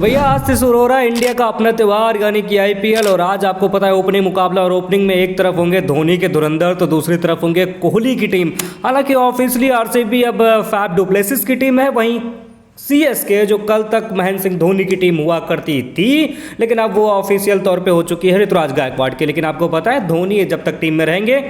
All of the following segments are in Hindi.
भैया आज से शुरू हो रहा है इंडिया का अपना त्यौहार यानी कि आईपीएल। और आज आपको पता है ओपनिंग मुकाबला, और ओपनिंग में एक तरफ होंगे धोनी के धुरंधर तो दूसरी तरफ होंगे कोहली की टीम। हालांकि ऑफिशियली आरसीबी अब फैफ डुप्लेसिस की टीम है, वहीं सीएसके जो कल तक महेंद्र सिंह धोनी की टीम हुआ करती थी, लेकिन अब वो ऑफिशियल तौर पे हो चुकी है ऋतुराज गायकवाड़ की। लेकिन आपको पता है धोनी जब तक टीम में रहेंगे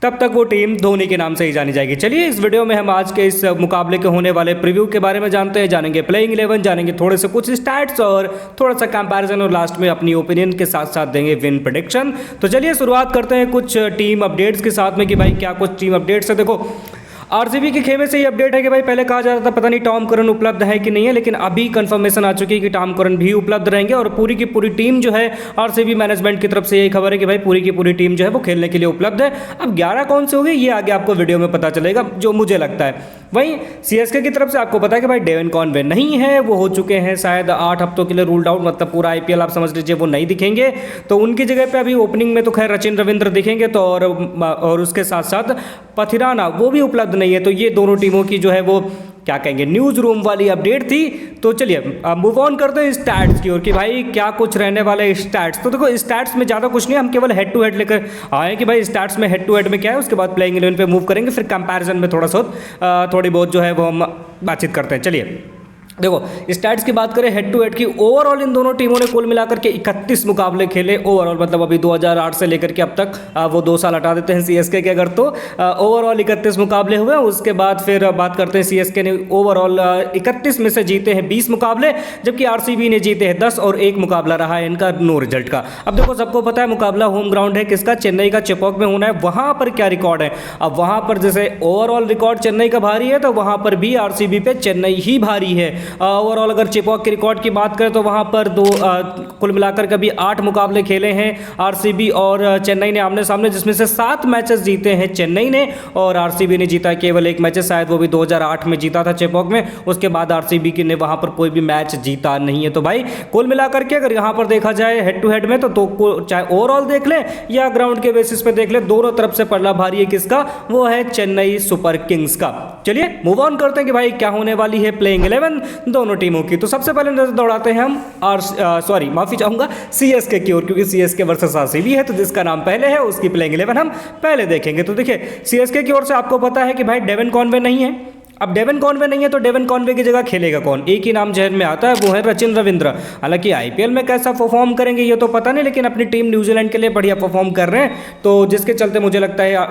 तब तक वो टीम धोनी के नाम से ही जानी जाएगी। चलिए इस वीडियो में हम आज के इस मुकाबले के होने वाले प्रीव्यू के बारे में जानते हैं, जानेंगे प्लेइंग 11, जानेंगे थोड़े से कुछ स्टैट्स और थोड़ा सा कंपैरिजन, और लास्ट में अपनी ओपिनियन के साथ साथ देंगे विन प्रेडिक्शन। तो चलिए शुरुआत करते हैं कुछ टीम अपडेट्स के साथ में कि भाई क्या कुछ टीम अपडेट्स है। देखो आरसीबी के खेमे से ये अपडेट है कि भाई पहले कहा जा रहा था पता नहीं टॉम करन उपलब्ध है कि नहीं है, लेकिन अभी कंफर्मेशन आ चुकी है कि टॉम करन भी उपलब्ध रहेंगे। और पूरी की पूरी टीम जो है आरसीबी मैनेजमेंट की तरफ से यही खबर है कि भाई पूरी की पूरी टीम जो है वो खेलने के लिए उपलब्ध है। अब 11 कौन से होंगे ये आगे आपको वीडियो में पता चलेगा, जो मुझे लगता है। वहीं सीएसके की तरफ से आपको पता है कि भाई डेवन कॉनवे नहीं है, वो हो चुके हैं शायद 8 हफ्तों के लिए रूल्ड आउट, मतलब पूरा आईपीएल आप समझ लीजिए वो नहीं दिखेंगे। तो उनकी जगह पे अभी ओपनिंग में तो खैर रचिन रविंद्र दिखेंगे, तो और उसके साथ साथ पथिराना वो भी उपलब्ध नहीं है। तो ये दोनों टीमों की जो है वो क्या कहेंगे न्यूज रूम वाली अपडेट थी। तो चलिए मूव ऑन करते हैं स्टैट्स की ओर कि भाई क्या कुछ रहने वाले स्टैट्स। तो देखो स्टैट्स में ज़्यादा कुछ नहीं, हम केवल हेड टू हेड लेकर आए कि भाई स्टैट्स में हेड टू हेड में क्या है, उसके बाद प्लेइंग 11 पे मूव करेंगे, फिर कंपैरिजन में थोड़ी बहुत जो है वो हम बातचीत करते हैं। चलिए देखो स्टैट्स की बात करें हेड टू हेड की, ओवरऑल इन दोनों टीमों ने कुल मिलाकर के 31 मुकाबले खेले ओवरऑल, मतलब अभी 2008 से लेकर के अब तक वो 2 साल हटा देते हैं सीएसके के अगर, तो ओवरऑल 31 मुकाबले हुए। उसके बाद फिर बात करते हैं सीएसके ने ओवरऑल 31 में से जीते हैं 20 मुकाबले, जबकि आरसीबी ने जीते हैं 10 और 1 मुकाबला रहा है इनका नो रिजल्ट का। अब देखो सबको पता है मुकाबला होम ग्राउंड है किसका, चेन्नई का चेपॉक में होना है। वहां पर क्या रिकॉर्ड है, अब वहां पर जैसे ओवरऑल रिकॉर्ड चेन्नई का भारी है, तो वहां पर भी आरसीबी पे चेन्नई ही भारी है। ओवरऑल अगर चेपॉक के रिकॉर्ड की बात करें तो वहां पर कुल मिलाकर कभी 8 मुकाबले खेले हैं आरसीबी और चेन्नई ने आमने सामने, जिसमें से 7 मैचेस जीते हैं चेन्नई ने और आरसीबी ने जीता केवल 1 मैच, शायद वो भी 2008 में जीता था चेपॉक में। उसके बाद आरसीबी ने वहां पर कोई भी मैच जीता नहीं है। तो भाई कुल मिलाकर के अगर यहां पर देखा जाए हेड टू हेड में तो चाहे ओवरऑल देख ले या ग्राउंड के बेसिस पे देख ले, दोनों तरफ से पल्ला भारी है किसका, वो है चेन्नई सुपर किंग्स का। चलिए मूव ऑन करते हैं कि भाई क्या होने वाली है प्लेइंग 11 दोनों टीमों की। तो सबसे पहले नजर दौड़ाते हैं हम माफी चाहूंगा सीएसके की ओर, क्योंकि सीएसके वर्सेस आरसीबी है, तो जिसका नाम पहले है उसकी प्लेइंग 11 हम पहले देखेंगे। तो देखिए सीएसके की ओर से आपको पता है कि भाई डेवन कॉनवे नहीं है। अब डेवन कॉनवे नहीं है तो डेवन कॉनवे की जगह खेलेगा कौन, एक ही नाम जहन में आता है, वो है रचिन रविंद्र। हालांकि आईपीएल में कैसा परफॉर्म करेंगे ये तो पता नहीं, लेकिन अपनी टीम न्यूजीलैंड के लिए बढ़िया परफॉर्म कर रहे हैं, तो जिसके चलते मुझे लगता है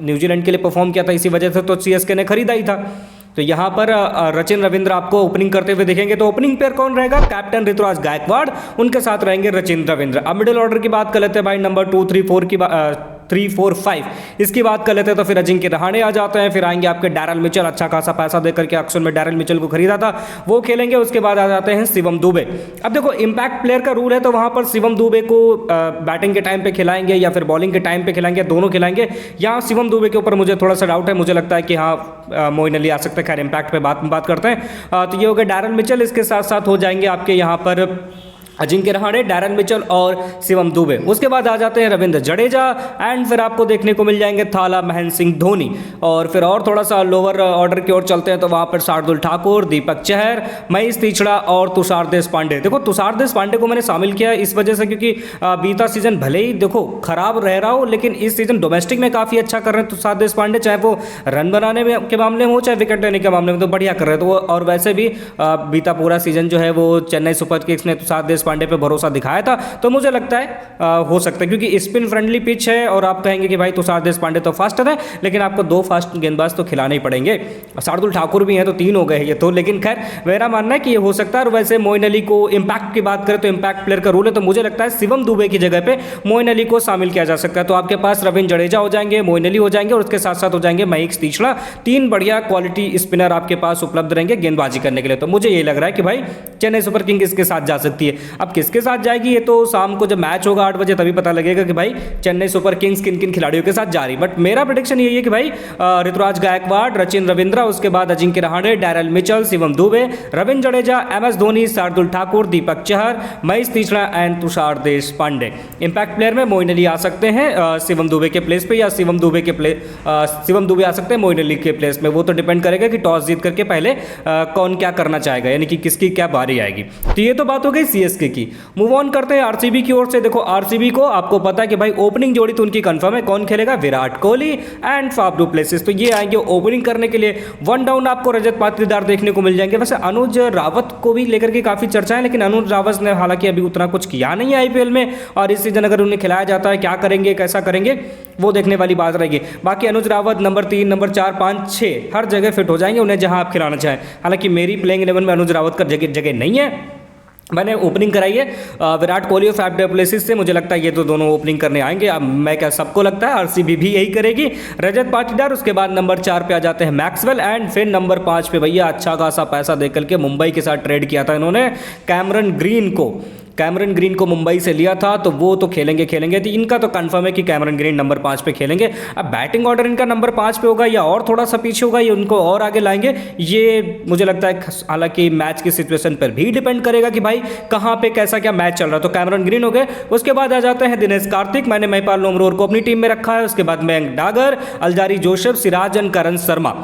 न्यूजीलैंड के लिए परफॉर्म किया था, इसी वजह से तो सीएसके ने खरीदा ही था। तो यहाँ पर रचिन रविंद्र आपको ओपनिंग करते हुए देखेंगे। तो ओपनिंग पेयर कौन रहेगा, कैप्टन ऋतुराज गायकवाड़, उनके साथ रहेंगे रचिन रविंद्र। अब मिडिल ऑर्डर की बात कर लेते हैं भाई, नंबर 2 3 4 की 3 4 5 इसकी बात कर लेते हैं। तो फिर अजिंक्य रहाणे आ जाते हैं, फिर आएंगे आपके डैरल मिचेल, अच्छा खासा पैसा देकर के अक्सर में डैरल मिचेल को खरीदा था, वो खेलेंगे। उसके बाद आ जाते हैं शिवम दुबे। अब देखो इंपैक्ट प्लेयर का रूल है, तो वहां पर शिवम दुबे को बैटिंग के टाइम पे खिलाएंगे या फिर बॉलिंग के टाइम पे खिलाएंगे, दोनों खिलाएंगे। यहाँ शिवम दुबे के ऊपर मुझे थोड़ा सा डाउट है, मुझे लगता है कि हाँ मोइन अली आ सकते हैं। खैर इंपैक्ट पे बात करते हैं। तो ये हो गया डैरल मिचेल, इसके साथ साथ हो जाएंगे आपके यहाँ पर अजिंक्य रहाणे, डैरन मिचेल और शिवम दुबे। उसके बाद आ जाते हैं रविंद्र जडेजा, एंड फिर आपको देखने को मिल जाएंगे थाला महेंद्र सिंह धोनी। और फिर और थोड़ा सा लोअर ऑर्डर की ओर चलते हैं, तो वहां पर शार्दुल ठाकुर, दीपक चहर, महेश तीछड़ा और तुषार देशपांडे। देखो तुषार देशपांडे को मैंने शामिल किया इस वजह से क्योंकि बीता सीजन भले ही देखो खराब रह रहा हो, लेकिन इस सीजन डोमेस्टिक में काफी अच्छा कर रहे हैं तुषार देशपांडे, चाहे वो रन बनाने में के मामले में हो चाहे विकेट लेने के मामले में, तो बढ़िया कर रहे हैं। तो और वैसे भी बीता पूरा सीजन जो है वो चेन्नई सुपर किंग्स ने तुषार देशपांडे पे भरोसा दिखाया था, तो मुझे लगता है हो सकता है, क्योंकि स्पिन फ्रेंडली पिच है और आप कहेंगे कि भाई तुषार देशपांडे तो फास्टर है, लेकिन आपको 2 फास्ट गेंदबाज तो खिलाने ही पड़ेंगे। शार्दुल ठाकुर भी हैं तो 3 हो गए ये तो, लेकिन खैर मेरा मानना है कि ये हो सकता है। और वैसे मोइन अली को इंपैक्ट की बात करें तो इंपैक्ट प्लेयर का रूल है, तो मुझे लगता है शिवम दुबे की जगह पे मोइन अली को शामिल किया जा सकता है। तो आपके पास रविंद्र जडेजा हो जाएंगे, मोइन अली हो जाएंगे और उसके साथ साथ हो जाएंगे महेश तीछड़ा। 3 बढ़िया क्वालिटी स्पिनर आपके पास उपलब्ध रहेंगे गेंदबाजी करने के लिए। तो मुझे ये लग रहा है कि भाई चेन्नई सुपर किंग्स इसके साथ जा सकती है। अब किसके साथ जाएगी ये तो शाम को जब मैच होगा 8 बजे तभी पता लगेगा कि भाई चेन्नई सुपर किंग्स किन किन खिलाड़ियों के साथ जा रही। बट मेरा प्रेडिक्शन यही है कि भाई ऋतुराज गायकवाड़, रचिन रविंद्रा, उसके बाद Ajinkya Rahane, Daryl Mitchell, Shivam Dubey, Ravindra Jadeja, MS Dhoni, Shardul Thakur, Deepak Chahar, Mahesh Theekshana and Tushar Deshpande. Impact player में मोइन अली आ सकते हैं शिवम दुबे के प्लेस पे, या शिवम दुबे आ सकते हैं मोइन अली के प्लेस में। वो तो डिपेंड करेगा कि टॉस जीत करके पहले कौन क्या करना चाहेगा, यानी कि किसकी क्या बारी आएगी। तो ये तो बात हो गई CSK की। मूव ऑन करते हैं RCB की ओर से। देखो RCB को आपको पता है कि भाई ओपनिंग जोड़ी तो उनकी कंफर्म है। कौन खेलेगा? Virat Kohli and Faf du Plessis. तो ये आएंगे ओपनिंग करने के लिए। वन डाउन आपको रजत पाटीदार देखने को मिल जाएंगे। वैसे अनुज रावत को भी लेकर के काफी चर्चा है, लेकिन अनुज रावत ने हालांकि अभी उतना कुछ किया नहीं है IPL में, और इस सीजन अगर उन्हें खिलाया जाता है क्या करेंगे कैसा करेंगे वो देखने वाली बात रहेगी। बाकी अनुज रावत नंबर 3, नंबर 4, 5, 6 हर जगह फिट हो जाएंगे, उन्हें जहां आप खिलाना चाहें। हालांकि मेरी प्लेइंग 11 में अनुज रावत का जगह नहीं है। मैंने ओपनिंग कराई है विराट कोहली और फैफ डू प्लेसिस से। मुझे लगता है ये तो दोनों ओपनिंग करने आएंगे। अब मैं क्या, सबको लगता है RCB भी यही करेगी। रजत पाटीदार, उसके बाद नंबर 4 पे आ जाते हैं मैक्सवेल, एंड फिर नंबर 5 पे भैया अच्छा खासा पैसा दे करके मुंबई के साथ ट्रेड किया था इन्होंने कैमरन ग्रीन को मुंबई से लिया था, तो वो तो खेलेंगे। तो इनका तो कंफर्म है कि कैमरन ग्रीन नंबर 5 पे खेलेंगे। अब बैटिंग ऑर्डर इनका नंबर 5 पे होगा या और थोड़ा सा पीछे होगा, ये उनको और आगे लाएंगे, ये मुझे लगता है। हालांकि मैच की सिचुएशन पर भी डिपेंड करेगा कि भाई कहाँ पे कैसा क्या मैच चल रहा है। तो कैमरन ग्रीन हो गए। उसके बाद आ जाते हैं दिनेश कार्तिक। मैंने महिपाल लोमरोर को अपनी टीम में रखा है। उसके बाद Mayank Dagar, Alzarri Joseph, Siraj and Karan Sharma.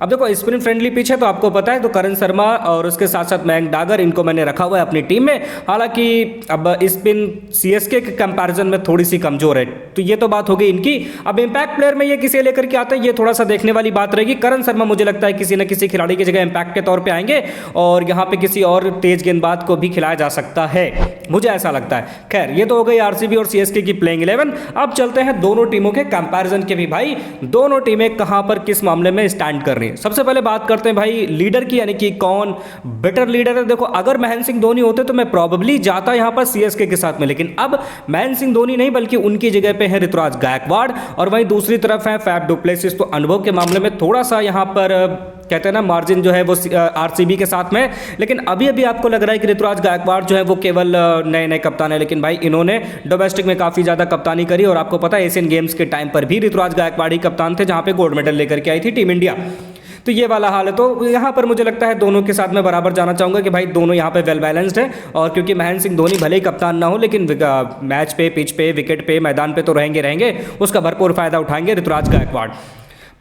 अब देखो स्पिन फ्रेंडली पिच है तो आपको पता है, तो करण शर्मा और उसके साथ साथ मयंक डागर, इनको मैंने रखा हुआ है अपनी टीम में। हालांकि अब स्पिन CSK के कंपैरिजन में थोड़ी सी कमजोर है, तो ये तो बात हो गई इनकी। अब इंपैक्ट प्लेयर में ये किसे लेकर के आते हैं ये थोड़ा सा देखने वाली बात रहेगी। करण शर्मा मुझे लगता है किसी न किसी खिलाड़ी की जगह इंपैक्ट के तौर पर आएंगे, और यहाँ पे किसी और तेज गेंदबाज को भी खिलाया जा सकता है, मुझे ऐसा लगता है। खैर ये तो हो गई RCB और CSK की प्लेइंग 11। अब चलते हैं दोनों टीमों के कंपैरिजन के भी, भाई दोनों टीमें कहां पर किस मामले में स्टैंड कर रही हैं। सबसे पहले बात करते हैं भाई लीडर की, यानी कि कौन बेटर लीडर है। देखो अगर महेंद्र सिंह धोनी होते तो मैं प्रोबेबली जाता यहां पर CSK के साथ में, लेकिन अब महेंद्र सिंह धोनी नहीं बल्कि उनकी जगह पे है ऋतुराज गायकवाड़, और वहीं दूसरी तरफ है फैफ डू प्लेसिस। तो अनुभव के मामले में थोड़ा सा यहां पर कहते हैं ना मार्जिन जो है वो RCB के साथ में। लेकिन अभी अभी आपको लग रहा है कि ऋतुराज गायकवाड़ जो है वो केवल नए कप्तान है, लेकिन भाई इन्होंने डोमेस्टिक में काफ़ी ज़्यादा कप्तानी करी, और आपको पता है एशियन गेम्स के टाइम पर भी ऋतुराज गायकवाड़ ही कप्तान थे, जहाँ पे गोल्ड मेडल लेकर के आई थी टीम इंडिया। तो ये वाला हाल है। तो यहाँ पर मुझे लगता है दोनों के साथ में बराबर जाना चाहूँगा कि भाई दोनों यहाँ पे वेल बैलेंस्ड है, और क्योंकि महेंद्र सिंह धोनी भले ही कप्तान ना हो, लेकिन मैच पे, पिच पे, विकेट पे, मैदान पे तो रहेंगे, उसका भरपूर फायदा उठाएंगे ऋतुराज गायकवाड़।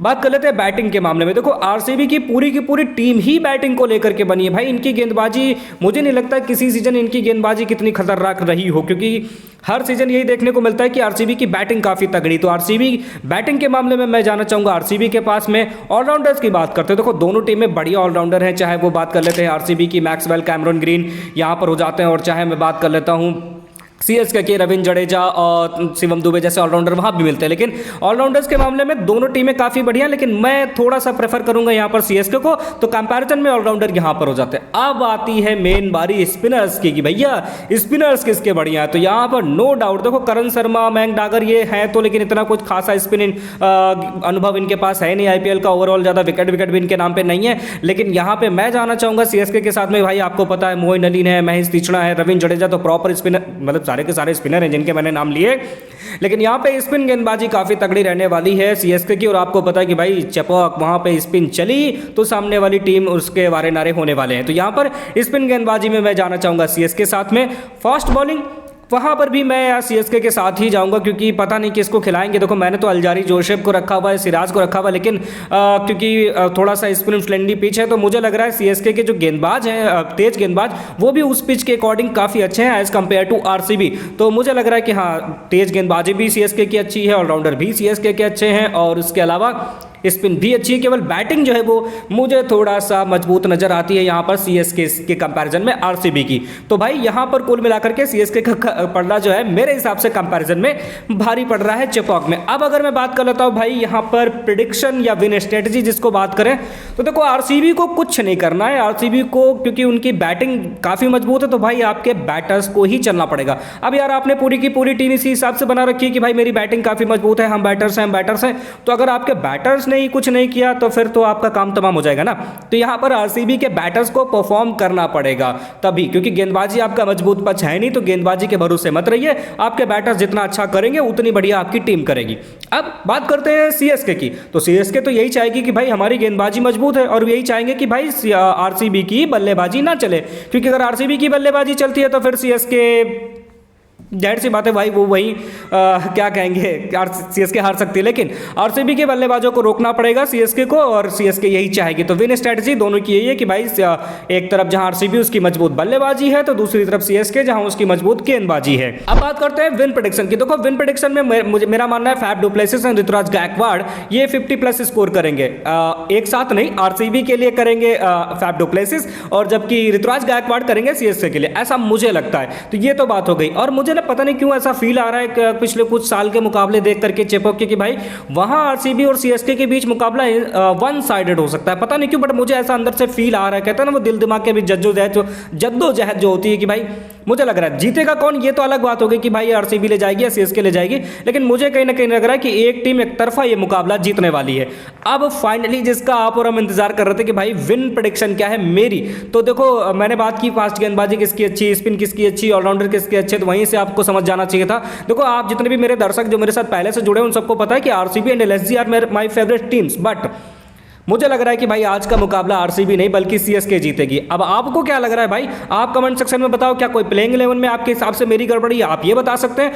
बात कर लेते हैं बैटिंग के मामले में। देखो RCB की पूरी टीम ही बैटिंग को लेकर के बनी है भाई। इनकी गेंदबाजी, मुझे नहीं लगता किसी सीजन इनकी गेंदबाजी कितनी खतरनाक रही हो, क्योंकि हर सीजन यही देखने को मिलता है कि RCB की बैटिंग काफ़ी तगड़ी। तो RCB बैटिंग के मामले में मैं जाना चाहूँगा RCB के पास में। ऑलराउंडर्स की बात करते हैं, देखो दोनों टीमें बढ़िया ऑलराउंडर हैं, चाहे वो बात कर लेते हैं RCB की मैक्सवेल, कैमरन ग्रीन यहाँ पर हो जाते हैं, और चाहे मैं बात कर लेता हूँ CSK के रविंद्र जडेजा और शिवम दुबे जैसे ऑलराउंडर वहाँ भी मिलते हैं। लेकिन ऑलराउंडर्स के मामले में दोनों टीमें काफ़ी बढ़िया, लेकिन मैं थोड़ा सा प्रेफर करूंगा यहाँ पर CSK को, तो कंपैरिजन में ऑलराउंडर यहाँ पर हो जाते हैं। अब आती है मेन बारी स्पिनर्स की कि भैया स्पिनर्स किसके बढ़िया है। तो यहाँ पर नो डाउट देखो करण शर्मा, मयंक डागर ये हैं तो, लेकिन इतना कुछ खासा स्पिन अनुभव इनके पास है नहीं। IPL का ओवरऑल ज़्यादा विकेट भी इनके नाम पर नहीं है। लेकिन यहाँ पर मैं जाना चाहूँगा CSK के साथ में। भाई आपको पता है मोइन अली है, महेश तीक्ष्णा है, रविंद्र जडेजा, तो प्रॉपर स्पिनर, मतलब सारे के सारे स्पिनर हैं जिनके मैंने नाम लिए। लेकिन यहाँ पे स्पिन गेंदबाजी काफ़ी तगड़ी रहने वाली है CSK की, और आपको पता है कि भाई चपक वहाँ पे स्पिन चली तो सामने वाली टीम उसके वारे नारे होने वाले हैं। तो यहाँ पर स्पिन गेंदबाजी में मैं जाना चाहूँगा CSK साथ में। फास्ट बॉलिंग वहाँ पर भी मैं CSK के साथ ही जाऊँगा, क्योंकि पता नहीं किसको खिलाएंगे। देखो मैंने तो अलजारी जोसेफ को रखा हुआ है, सिराज को रखा हुआ है, लेकिन क्योंकि थोड़ा सा स्पिन फ्रेंडली पिच है, तो मुझे लग रहा है CSK के जो गेंदबाज हैं तेज गेंदबाज, वो भी उस पिच के अकॉर्डिंग काफ़ी अच्छे हैं एज़ कम्पेयर टू RCB। तो मुझे लग रहा है कि हाँ तेज गेंदबाजी भी CSK की अच्छी है, ऑलराउंडर भी CSK के अच्छे हैं, और उसके अलावा स्पिन भी अच्छी है। केवल बैटिंग जो है वो मुझे थोड़ा सा मजबूत नजर आती है यहाँ पर CSK के कंपैरिजन में RCB की। तो भाई यहाँ पर कुल मिलाकर के CSK का पड़ना जो है मेरे हिसाब से कंपैरिजन में भारी पड़ रहा है चेपॉक में। अब अगर मैं बात कर लेता हूँ भाई यहाँ पर प्रिडिक्शन या विन स्ट्रेटजी जिसको बात करें, तो देखो RCB को कुछ नहीं करना है। RCB को क्योंकि उनकी बैटिंग काफ़ी मजबूत है, तो भाई आपके बैटर्स को ही चलना पड़ेगा। अब यार आपने पूरी की पूरी टीम इसी हिसाब से बना रखी है कि भाई मेरी बैटिंग काफ़ी मजबूत है, हम बैटर्स हैं, तो अगर आपके बैटर्स नहीं कुछ नहीं किया तो फिर तो आपका काम तमाम हो जाएगा ना। तो यहाँ पर आरसीबी के बैटर्स को परफॉर्म करना पड़ेगा तभी, क्योंकि गेंदबाजी आपका मजबूत पक्ष है नहीं, तो गेंदबाजी के भरोसे मत रहिए। आपके बैटर्स जितना अच्छा करेंगे उतनी बढ़िया आपकी टीम करेगी। अब बात करते हैं सीएसके की। तो सीएसके तो यही चाहेगी कि भाई हमारी गेंदबाजी मजबूत है, और यही चाहेंगे कि भाई आरसीबी की बल्लेबाजी ना चले, क्योंकि अगर आरसीबी की बल्लेबाजी चलती है तो फिर सीएसके जाहिर सी बात है भाई वो वही क्या कहेंगे सीएसके हार सकती है, लेकिन आरसीबी के बल्लेबाजों को रोकना पड़ेगा सीएसके को, और सीएसके यही चाहेगी। तो विन स्ट्रेटजी दोनों की यही है कि भाई एक तरफ जहां आरसीबी उसकी मजबूत बल्लेबाजी है तो दूसरी तरफ सीएसके जहां उसकी मजबूत गेंदबाजी है। अब बात करते हैं विन प्रेडिक्शन की। देखो विन प्रेडिक्शन में मेरा मानना है फैफ डु प्लेसिस और ऋतुराज गायकवाड़ ये 50+ स्कोर करेंगे। एक साथ नहीं, आरसीबी के लिए करेंगे फैफ डु प्लेसिस, और जबकि ऋतुराज गायकवाड़ करेंगे सीएसके के लिए, ऐसा मुझे लगता है। तो ये तो बात हो गई। और मुझे ना पता नहीं क्यों ऐसा फील आ रहा है कि पिछले कुछ साल के मुकाबले देख करके चेपॉक के कि भाई वहां आरसीबी और सीएसके के बीच मुकाबला वन साइडेड हो सकता है, पता नहीं क्यों, बट मुझे ऐसा अंदर से फील आ रहा है। कहते हैं ना वो दिल दिमाग के बीच जद्दोजहद जो होती है कि भाई मुझे लग रहा है जीतेगा कौन, ये तो अलग बात होगी कि भाई आरसीबी ले जाएगी या सीएसके ले जाएगी, लेकिन मुझे कहीं ना कहीं लग रहा है कि एक टीम एक तरफा ये मुकाबला जीतने वाली है। अब फाइनली जिसका आप और हम इंतजार कर रहे थे कि भाई विन प्रेडिक्शन क्या है मेरी, तो देखो मैंने बात की फास्ट गेंदबाजी किसकी अच्छी, स्पिन किसकी अच्छी, ऑलराउंडर किसके अच्छे, तो वहीं से आपको समझ जाना चाहिए था। देखो आप जितने भी मेरे दर्शक जो मेरे साथ पहले से जुड़े हैं उन सबको पता है कि RCB and LSG are my favourite teams, but मुझे लग रहा है कि भाई आज का मुकाबला आरसीबी नहीं बल्कि सीएसके जीतेगी। अब आपको क्या लग रहा है भाई, आप कमेंट सेक्शन में बताओ, क्या कोई प्लेइंग 11 में आपके हिसाब से मेरी गड़बड़ी है, आप ये बता सकते हैं।